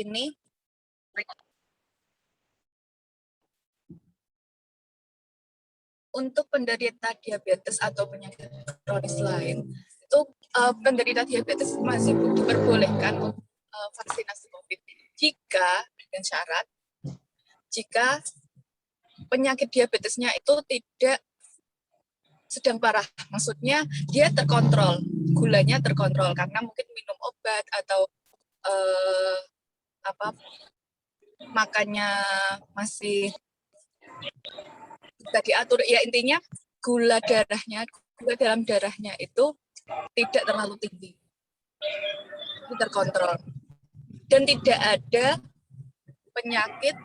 ini untuk penderita diabetes atau penyakit kronis lain, itu penderita diabetes masih diperbolehkan untuk vaksinasi COVID jika dengan syarat jika penyakit diabetesnya itu tidak sedang parah, maksudnya dia terkontrol, gulanya terkontrol karena mungkin minum obat atau makannya masih bisa diatur. Ya intinya gula dalam darahnya itu tidak terlalu tinggi, itu terkontrol dan tidak ada penyakit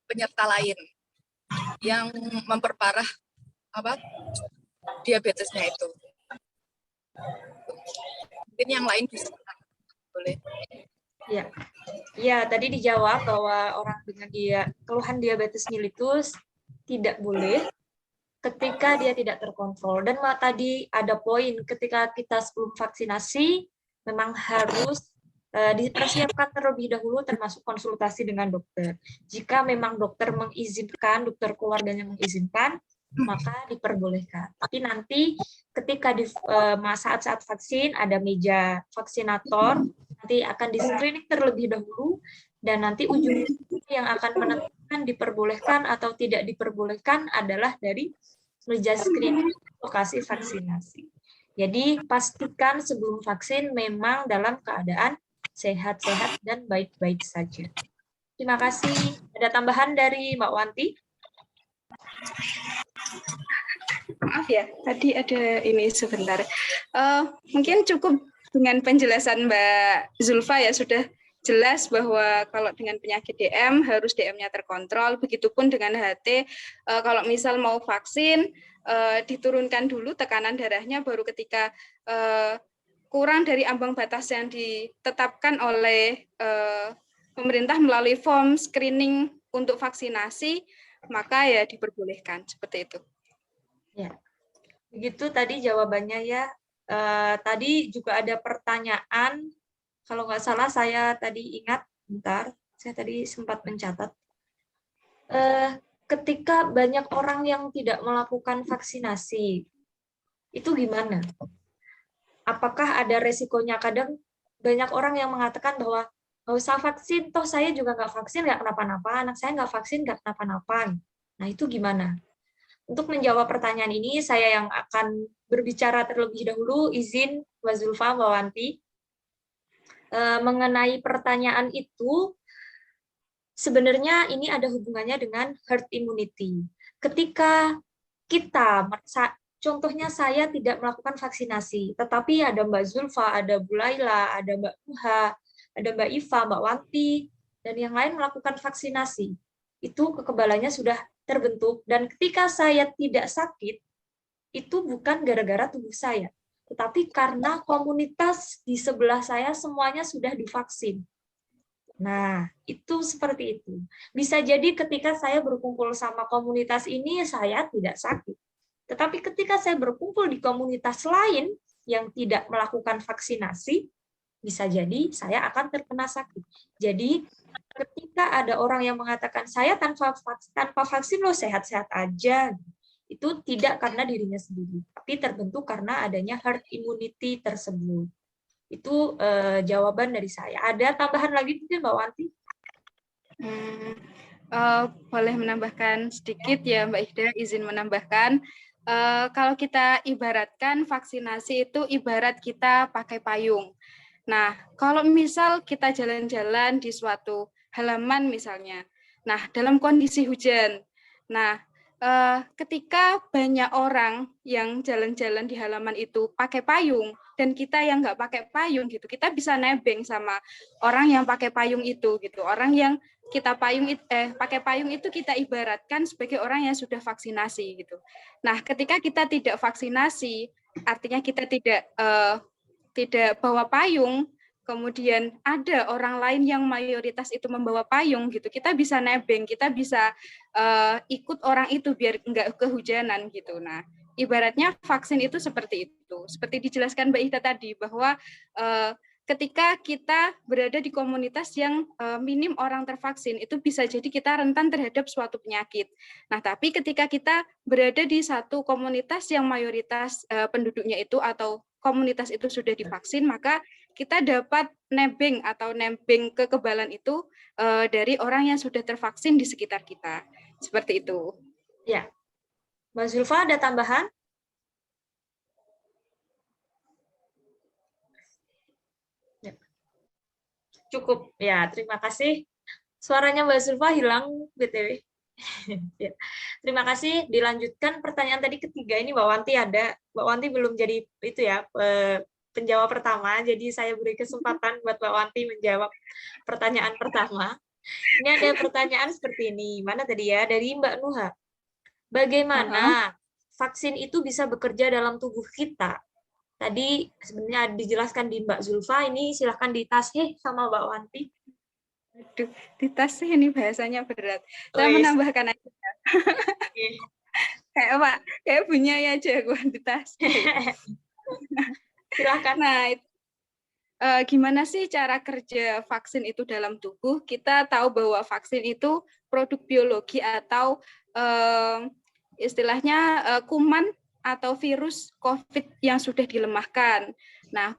penyerta lain yang memperparah diabetesnya itu. Mungkin yang lain bisa boleh. Ya, ya tadi dijawab bahwa orang dengan keluhan diabetes mellitus tidak boleh ketika dia tidak terkontrol. Dan tadi ada poin ketika kita sebelum vaksinasi memang harus dipersiapkan terlebih dahulu termasuk konsultasi dengan dokter. Jika memang dokter mengizinkan, dokter keluarganya mengizinkan, maka diperbolehkan. Tapi nanti ketika di saat-saat vaksin ada meja vaksinator, nanti akan di-screening terlebih dahulu dan nanti ujung yang akan menentukan diperbolehkan atau tidak diperbolehkan adalah dari meja screening lokasi vaksinasi. Jadi pastikan sebelum vaksin memang dalam keadaan sehat-sehat dan baik-baik saja. Terima kasih. Ada tambahan dari Mbak Wanti? Maaf ya, tadi ada ini sebentar. Mungkin cukup dengan penjelasan Mbak Zulfa ya, sudah jelas bahwa kalau dengan penyakit DM harus DM-nya terkontrol, begitupun dengan HT, kalau misal mau vaksin, diturunkan dulu tekanan darahnya, baru ketika kurang dari ambang batas yang ditetapkan oleh pemerintah melalui form screening untuk vaksinasi, maka ya diperbolehkan, seperti itu. Ya, begitu tadi jawabannya ya. Tadi juga ada pertanyaan, kalau nggak salah saya tadi ingat, bentar, saya tadi sempat mencatat. Ketika banyak orang yang tidak melakukan vaksinasi, itu gimana? Apakah ada resikonya? Kadang banyak orang yang mengatakan bahwa nggak usah vaksin, toh saya juga nggak vaksin, nggak kenapa-napa, anak saya nggak vaksin, nggak kenapa-napa. Nah, itu gimana? Untuk menjawab pertanyaan ini, saya yang akan berbicara terlebih dahulu, izin Mbak Zulfa, Mbak Wanti. Mengenai pertanyaan itu, sebenarnya ini ada hubungannya dengan herd immunity. Ketika kita, contohnya saya tidak melakukan vaksinasi, tetapi ada Mbak Zulfa, ada Bu Laila, ada Mbak Uha, ada Mbak Iva, Mbak Wanti, dan yang lain melakukan vaksinasi. Itu kekebalannya sudah terbentuk, dan ketika saya tidak sakit, itu bukan gara-gara tubuh saya, tetapi karena komunitas di sebelah saya semuanya sudah divaksin. Nah, itu seperti itu. Bisa jadi ketika saya berkumpul sama komunitas ini, saya tidak sakit. Tetapi ketika saya berkumpul di komunitas lain yang tidak melakukan vaksinasi, bisa jadi saya akan terkena sakit. Jadi, ketika ada orang yang mengatakan, saya tanpa vaksin loh sehat-sehat aja, itu tidak karena dirinya sendiri, tapi terbentuk karena adanya herd immunity tersebut. Itu jawaban dari saya. Ada tambahan lagi mungkin Mbak Wanti? Boleh menambahkan sedikit ya Mbak Ida, izin menambahkan. Kalau kita ibaratkan vaksinasi itu ibarat kita pakai payung. Nah, kalau misal kita jalan-jalan di suatu halaman misalnya, nah dalam kondisi hujan, nah ketika banyak orang yang jalan-jalan di halaman itu pakai payung dan kita yang nggak pakai payung gitu, kita bisa nebeng sama orang yang pakai payung itu gitu. Orang yang kita pakai payung itu kita ibaratkan sebagai orang yang sudah vaksinasi gitu. Nah, ketika kita tidak vaksinasi, artinya kita tidak bawa payung, kemudian ada orang lain yang mayoritas itu membawa payung gitu, kita bisa nebeng, kita bisa ikut orang itu biar nggak kehujanan gitu. Nah, ibaratnya vaksin itu seperti itu, seperti dijelaskan Mbak Ida tadi bahwa ketika kita berada di komunitas yang minim orang tervaksin, itu bisa jadi kita rentan terhadap suatu penyakit. Nah, tapi ketika kita berada di satu komunitas yang mayoritas penduduknya itu atau komunitas itu sudah divaksin, maka kita dapat nebeng kekebalan itu dari orang yang sudah tervaksin di sekitar kita. Seperti itu. Ya. Mbak Zulfa, ada tambahan? Cukup. Ya, terima kasih. Suaranya Mbak Zulfa hilang, BTW. Ya. Terima kasih. Dilanjutkan pertanyaan tadi ketiga ini Mbak Wanti ada. Mbak Wanti belum jadi itu ya, penjawab pertama. Jadi saya beri kesempatan buat Mbak Wanti menjawab pertanyaan pertama. Ini ada pertanyaan seperti ini. Mana tadi ya? Dari Mbak Nuha. Bagaimana vaksin itu bisa bekerja dalam tubuh kita? Tadi sebenarnya dijelaskan di Mbak Zulfa, ini silahkan ditasih sama Mbak Wanti. Aduh, ditasih ini bahasanya berat. Saya menambahkan aja. Kayak bunyi aja gua ditasih. Silahkan. Nah, gimana sih cara kerja vaksin itu dalam tubuh? Kita tahu bahwa vaksin itu produk biologi atau istilahnya kuman atau virus COVID yang sudah dilemahkan. Nah,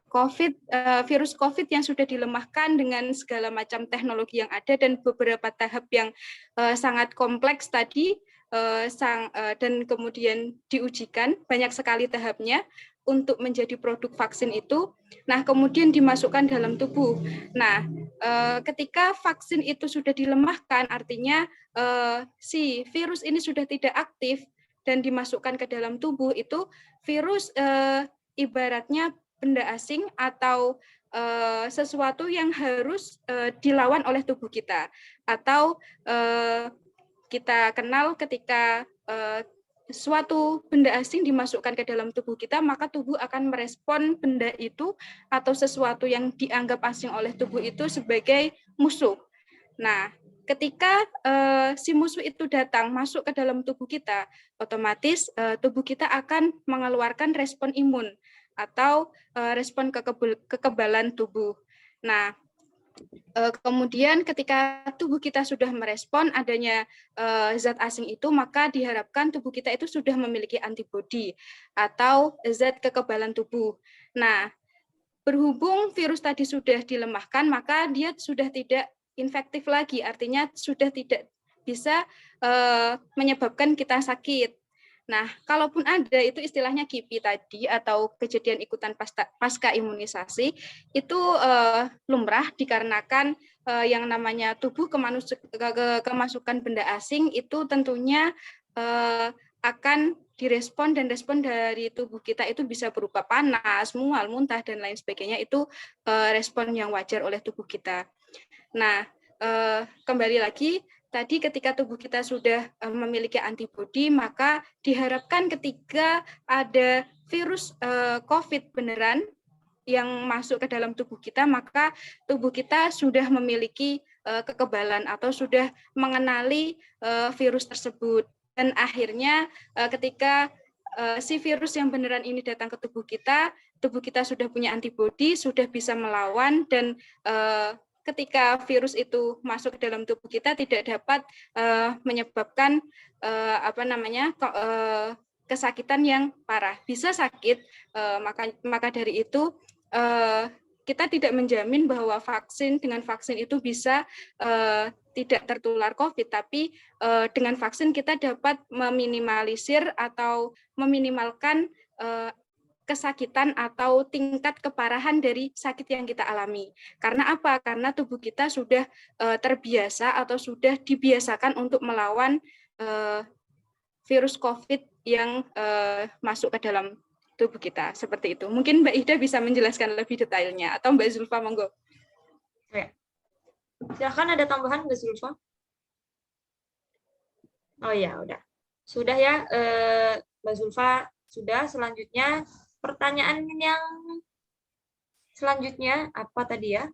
virus COVID yang sudah dilemahkan dengan segala macam teknologi yang ada dan beberapa tahap yang sangat kompleks tadi, dan kemudian diujikan, banyak sekali tahapnya untuk menjadi produk vaksin itu. Nah, kemudian dimasukkan dalam tubuh. Nah, ketika vaksin itu sudah dilemahkan, artinya si virus ini sudah tidak aktif, dan dimasukkan ke dalam tubuh, itu virus ibaratnya benda asing atau sesuatu yang harus dilawan oleh tubuh kita, atau kita kenal ketika suatu benda asing dimasukkan ke dalam tubuh kita, maka tubuh akan merespon benda itu atau sesuatu yang dianggap asing oleh tubuh itu sebagai musuh. Nah, ketika si musuh itu datang masuk ke dalam tubuh kita, otomatis tubuh kita akan mengeluarkan respon imun atau respon kekebalan tubuh. Nah, kemudian ketika tubuh kita sudah merespon adanya zat asing itu, maka diharapkan tubuh kita itu sudah memiliki antibodi atau zat kekebalan tubuh. Nah, berhubung virus tadi sudah dilemahkan, maka dia sudah tidak infektif lagi, artinya sudah tidak bisa menyebabkan kita sakit. Nah, kalaupun ada, itu istilahnya KIPI tadi atau kejadian ikutan pasca imunisasi, itu lumrah dikarenakan yang namanya tubuh kemasukan benda asing itu tentunya akan direspon, dan respon dari tubuh kita itu bisa berupa panas, mual, muntah, dan lain sebagainya. Itu respon yang wajar oleh tubuh kita. Nah, kembali lagi, tadi ketika tubuh kita sudah memiliki antibodi, maka diharapkan ketika ada virus COVID beneran yang masuk ke dalam tubuh kita, maka tubuh kita sudah memiliki kekebalan atau sudah mengenali virus tersebut. Dan akhirnya ketika si virus yang beneran ini datang ke tubuh kita sudah punya antibodi, sudah bisa melawan, dan ketika virus itu masuk ke dalam tubuh kita tidak dapat menyebabkan kesakitan yang parah. Bisa sakit, maka dari itu kita tidak menjamin bahwa dengan vaksin itu bisa tidak tertular COVID, tapi dengan vaksin kita dapat meminimalisir atau meminimalkan kesakitan atau tingkat keparahan dari sakit yang kita alami. Karena apa? Karena tubuh kita sudah terbiasa atau sudah dibiasakan untuk melawan virus COVID yang masuk ke dalam tubuh kita. Seperti itu. Mungkin Mbak Ida bisa menjelaskan lebih detailnya, atau Mbak Zulfa, monggo. Ya. Silahkan, ada tambahan Mbak Zulfa? Oh ya, udah. Sudah ya, Mbak Zulfa, sudah. Selanjutnya, pertanyaan yang selanjutnya, apa tadi ya?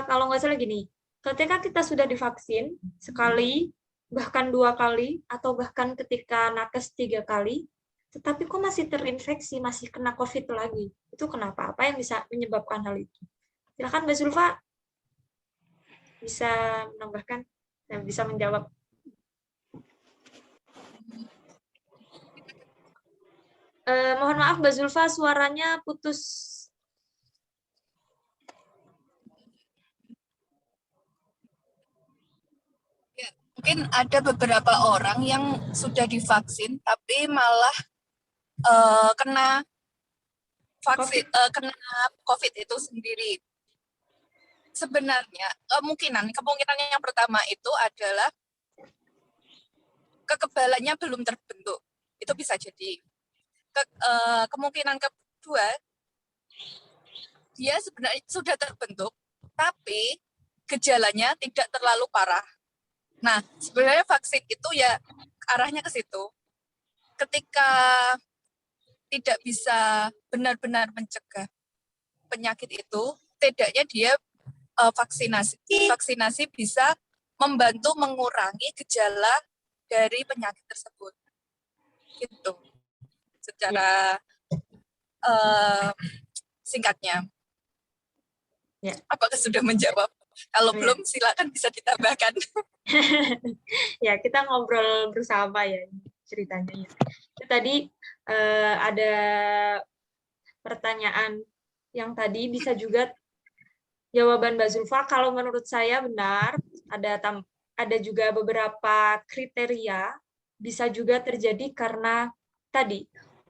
Kalau nggak salah gini, ketika kita sudah divaksin sekali, bahkan 2 kali, atau bahkan ketika nakes 3 kali, tetapi kok masih terinfeksi, masih kena COVID lagi. Itu kenapa? Apa yang bisa menyebabkan hal itu? Silakan Mbak Zulfa bisa menambahkan dan bisa menjawab. Mohon maaf Mbak Zulfa, suaranya putus. Ya, mungkin ada beberapa orang yang sudah divaksin tapi malah kena vaksin, kena COVID itu sendiri. Sebenarnya kemungkinan yang pertama itu adalah kekebalannya belum terbentuk. Itu bisa jadi. Kemungkinan kedua, dia sebenarnya sudah terbentuk, tapi gejalanya tidak terlalu parah. Nah, sebenarnya vaksin itu ya arahnya ke situ. Ketika tidak bisa benar-benar mencegah penyakit itu, setidaknya dia vaksinasi bisa membantu mengurangi gejala dari penyakit tersebut. Gitu. Secara singkatnya. Ya. Apakah sudah menjawab? Kalau belum, silakan bisa ditambahkan. Ya, kita ngobrol bersama ya ceritanya. Itu tadi ada pertanyaan yang tadi bisa juga jawaban Mbak Zulfa. Kalau menurut saya benar, ada juga beberapa kriteria bisa juga terjadi karena tadi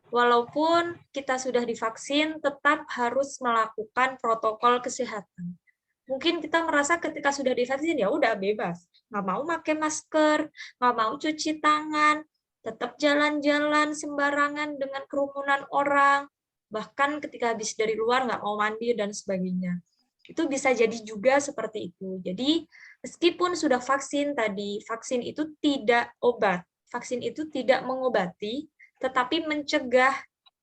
walaupun kita sudah divaksin, tetap harus melakukan protokol kesehatan. Mungkin kita merasa ketika sudah divaksin, ya udah bebas. Nggak mau pakai masker, nggak mau cuci tangan, tetap jalan-jalan sembarangan dengan kerumunan orang, bahkan ketika habis dari luar nggak mau mandi, dan sebagainya. Itu bisa jadi juga seperti itu. Jadi, meskipun sudah vaksin tadi, vaksin itu tidak obat. Vaksin itu tidak mengobati, tetapi mencegah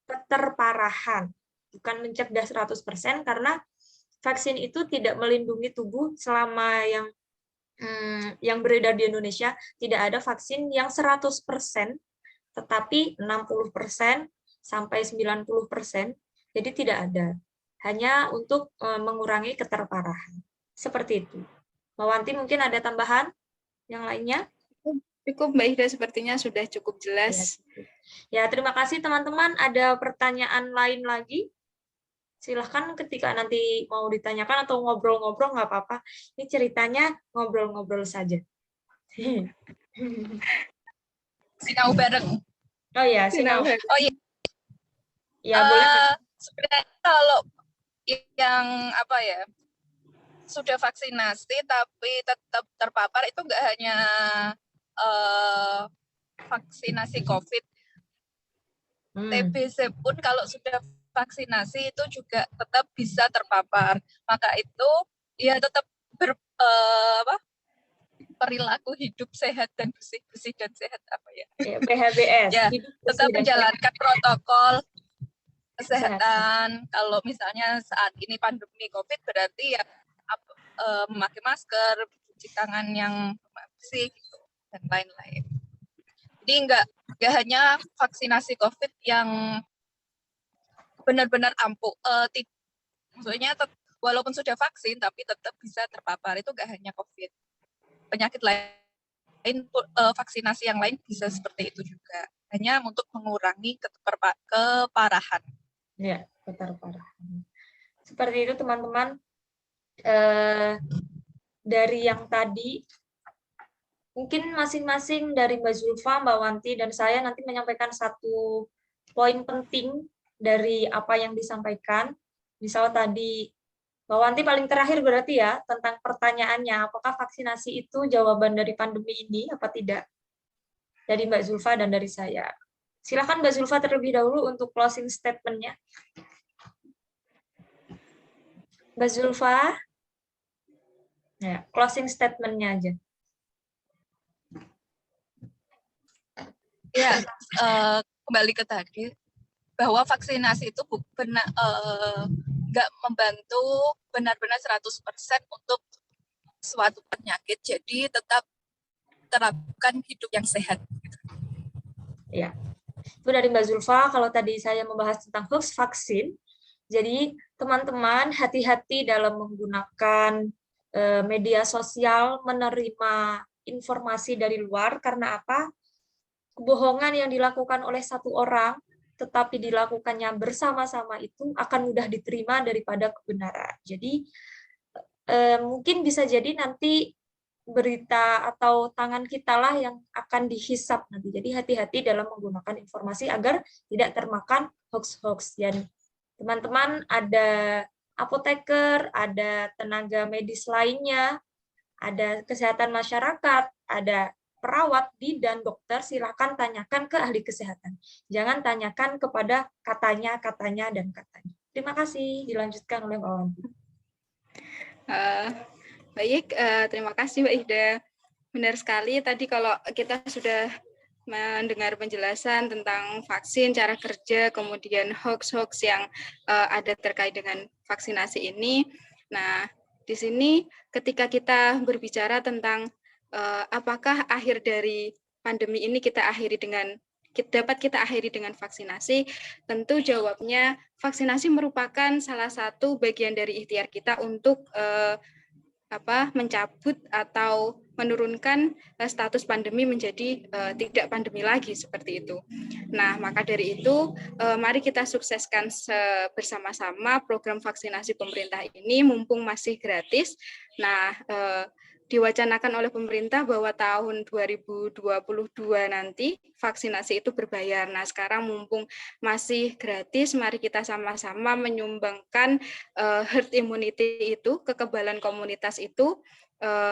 keterparahan. Bukan mencegah 100% karena vaksin itu tidak melindungi tubuh selama yang beredar di Indonesia. Tidak ada vaksin yang 100%, tetapi 60% sampai 90%. Jadi tidak ada. Hanya untuk mengurangi keterparahan. Seperti itu. Mbak Wanti mungkin ada tambahan yang lainnya? Cukup Mbak Ida, sepertinya sudah cukup jelas. Ya, terima kasih teman-teman. Ada pertanyaan lain lagi? Silahkan ketika nanti mau ditanyakan atau ngobrol-ngobrol nggak apa-apa. Ini ceritanya ngobrol-ngobrol saja. Sinau bareng. Oh ya, sinau. Oh iya. Ya, boleh. Sebenarnya kalau yang sudah vaksinasi tapi tetap terpapar itu nggak hanya vaksinasi COVID, TBC pun kalau sudah vaksinasi itu juga tetap bisa terpapar. Maka itu ya tetap perilaku hidup sehat dan bersih dan sehat PHBS. Ya, tetap menjalankan protokol kesehatan. Kalau misalnya saat ini pandemi COVID berarti ya memakai masker, cuci tangan yang bersih gitu, dan lain-lain. Jadi nggak hanya vaksinasi COVID yang benar-benar ampuh, maksudnya walaupun sudah vaksin tapi tetap bisa terpapar, itu nggak hanya COVID. Penyakit lain, vaksinasi yang lain bisa seperti itu juga. Hanya untuk mengurangi keparahan. Ya, keterparahan. Seperti itu teman-teman. Dari yang tadi, mungkin masing-masing dari Mbak Zulfa, Mbak Wanti, dan saya nanti menyampaikan satu poin penting dari apa yang disampaikan. Misal tadi, Mbak Wanti paling terakhir berarti ya, tentang pertanyaannya, apakah vaksinasi itu jawaban dari pandemi ini, apa tidak? Dari Mbak Zulfa dan dari saya. Silakan Mbak Zulfa terlebih dahulu untuk closing statement-nya. Mbak Zulfa, ya, closing statement-nya aja. Ya, kembali ke tadi, bahwa vaksinasi itu nggak membantu benar-benar 100% untuk suatu penyakit, jadi tetap terapkan hidup yang sehat. Ya, Itu dari Mbak Zulfa. Kalau tadi saya membahas tentang hoax vaksin, jadi teman-teman hati-hati dalam menggunakan media sosial, menerima informasi dari luar, karena apa? Kebohongan yang dilakukan oleh satu orang, tetapi dilakukannya bersama-sama itu akan mudah diterima daripada kebenaran. Jadi mungkin bisa jadi nanti berita atau tangan kita lah yang akan dihisap nanti. Jadi hati-hati dalam menggunakan informasi agar tidak termakan hoax-hoax. Dan teman-teman ada apoteker, ada tenaga medis lainnya, ada kesehatan masyarakat, ada perawat, bidan, dokter, silakan tanyakan ke ahli kesehatan. Jangan tanyakan kepada katanya, dan katanya. Terima kasih. Dilanjutkan oleh Mbak Wanti. Baik, terima kasih Mbak Ida. Benar sekali tadi kalau kita sudah mendengar penjelasan tentang vaksin, cara kerja, kemudian hoax-hoax yang ada terkait dengan vaksinasi ini. Nah, di sini ketika kita berbicara tentang apakah akhir dari pandemi ini dapat kita akhiri dengan vaksinasi, tentu jawabnya vaksinasi merupakan salah satu bagian dari ikhtiar kita untuk mencabut atau menurunkan status pandemi menjadi tidak pandemi lagi seperti itu. Nah, maka dari itu mari kita sukseskan bersama-sama program vaksinasi pemerintah ini mumpung masih gratis. Nah, diwacanakan oleh pemerintah bahwa tahun 2022 nanti vaksinasi itu berbayar. Nah, sekarang mumpung masih gratis, mari kita sama-sama menyumbangkan herd immunity itu, kekebalan komunitas itu,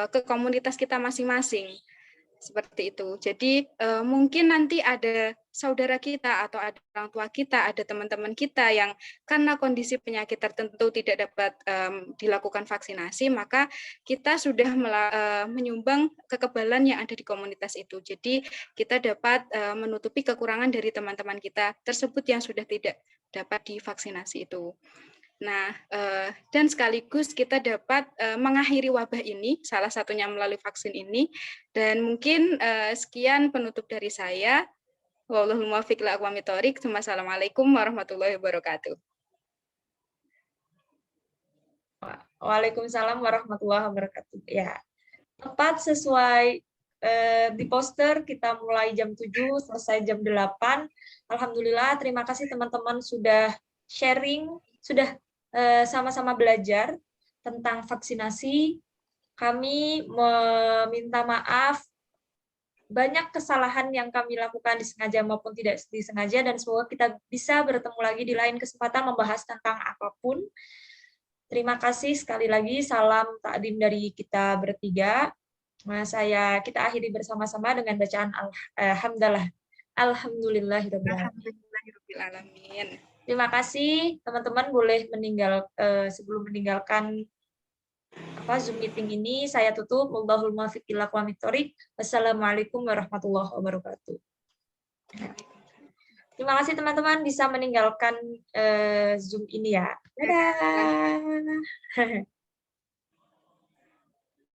ke komunitas kita masing-masing. Seperti itu. Jadi mungkin nanti ada saudara kita atau ada orang tua kita, ada teman-teman kita yang karena kondisi penyakit tertentu tidak dapat dilakukan vaksinasi, maka kita sudah menyumbang kekebalan yang ada di komunitas itu. Jadi kita dapat menutupi kekurangan dari teman-teman kita tersebut yang sudah tidak dapat divaksinasi itu. Nah, dan sekaligus kita dapat mengakhiri wabah ini, salah satunya melalui vaksin ini. Dan mungkin sekian penutup dari saya. Wallahul muwaffiq ila aqwamit thoriq. Wassalamualaikum warahmatullahi wabarakatuh. Waalaikumsalam warahmatullahi wabarakatuh. Ya, tepat sesuai di poster kita mulai jam 7, selesai jam 8. Alhamdulillah, terima kasih teman-teman sudah sharing, sudah sama-sama belajar tentang vaksinasi. Kami meminta maaf banyak kesalahan yang kami lakukan disengaja maupun tidak disengaja, dan semoga kita bisa bertemu lagi di lain kesempatan membahas tentang apapun. Terima kasih sekali lagi, salam takdim dari kita bertiga. Nah, kita akhiri bersama-sama dengan bacaan Alhamdulillahirabbil alamin. Terima kasih, teman-teman boleh sebelum meninggalkan Zoom meeting ini, saya tutup. Wallahul muwaffiq ila aqwamit thoriq. Wassalamualaikum warahmatullahi wabarakatuh. Terima kasih teman-teman bisa meninggalkan Zoom ini ya. Dadah.